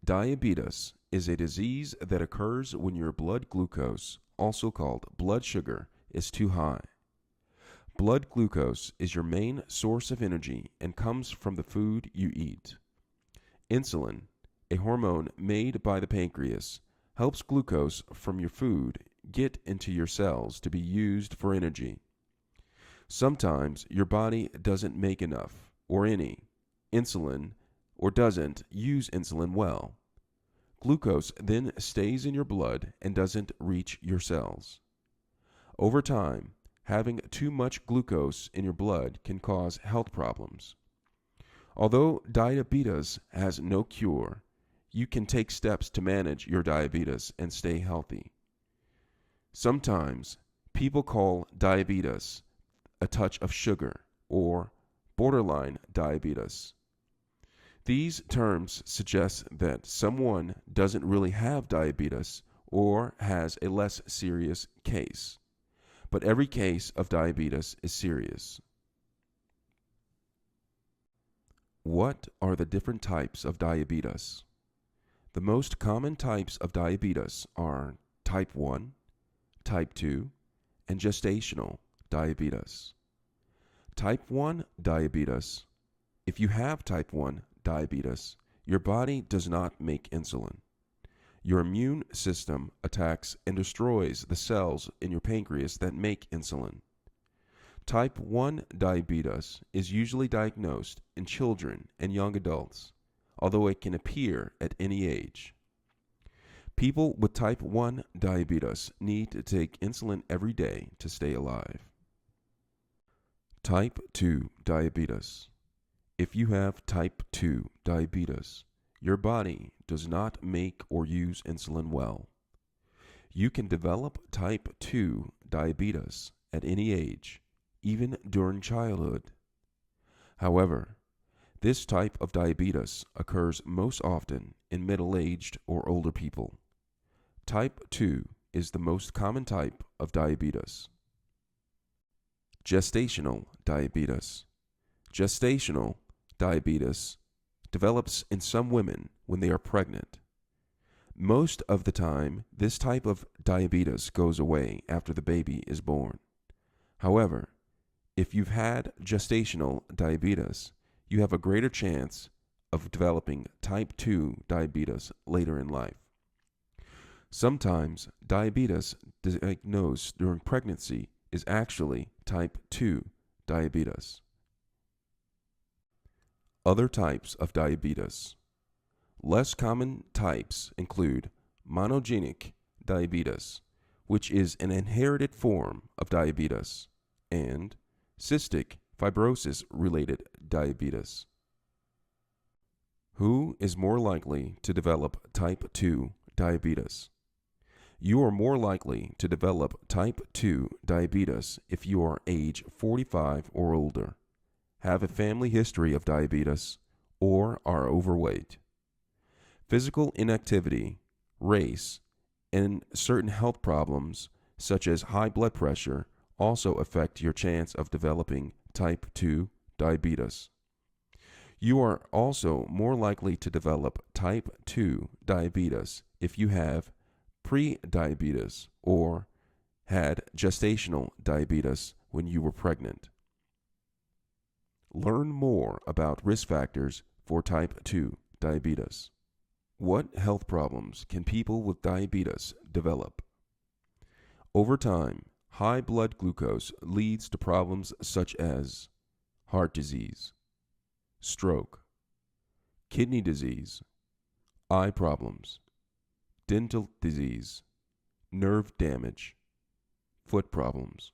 Diabetes is a disease that occurs when your blood glucose, also called blood sugar, is too high. Blood glucose is your main source of energy and comes from the food you eat. Insulin, a hormone made by the pancreas, helps glucose from your food get into your cells to be used for energy. Sometimes your body doesn't make enough, or any, insulin, or doesn't use insulin well. Glucose then stays in your blood and doesn't reach your cells. Over time, having too much glucose in your blood can cause health problems. Although diabetes has no cure, you can take steps to manage your diabetes and stay healthy. Sometimes people call diabetes a touch of sugar or borderline diabetes. These terms suggest that someone doesn't really have diabetes or has a less serious case, but every case of diabetes is serious. What are the different types of diabetes? The most common types of diabetes are type 1, type 2, and gestational diabetes. Type 1 diabetes. If you have type 1 diabetes, your body does not make insulin. Your immune system attacks and destroys the cells in your pancreas that make insulin. Type 1 diabetes is usually diagnosed in children and young adults, although it can appear at any age. People with type 1 diabetes need to take insulin every day to stay alive. Type 2 diabetes. If you have type 2 diabetes, your body does not make or use insulin well. You can develop type 2 diabetes at any age, even during childhood. However, this type of diabetes occurs most often in middle-aged or older people. Type 2 is the most common type of diabetes. Gestational diabetes. Gestational diabetes develops in some women when they are pregnant. Most of the time, this type of diabetes goes away after the baby is born. However, if you've had gestational diabetes, you have a greater chance of developing type 2 diabetes later in life. Sometimes diabetes diagnosed during pregnancy is actually type 2 diabetes. Other types of diabetes. Less common types include monogenic diabetes, which is an inherited form of diabetes, and cystic fibrosis-related diabetes. Who is more likely to develop type 2 diabetes? You are more likely to develop type 2 diabetes if you are age 45 or older, have a family history of diabetes, or are overweight. Physical inactivity, race, and certain health problems such as high blood pressure also affect your chance of developing type 2 diabetes. You are also more likely to develop type 2 diabetes if you have pre-diabetes or had gestational diabetes when you were pregnant. Learn more about risk factors for type 2 diabetes. What health problems can people with diabetes develop? Over time, high blood glucose leads to problems such as heart disease, stroke, kidney disease, eye problems, dental disease, nerve damage, foot problems.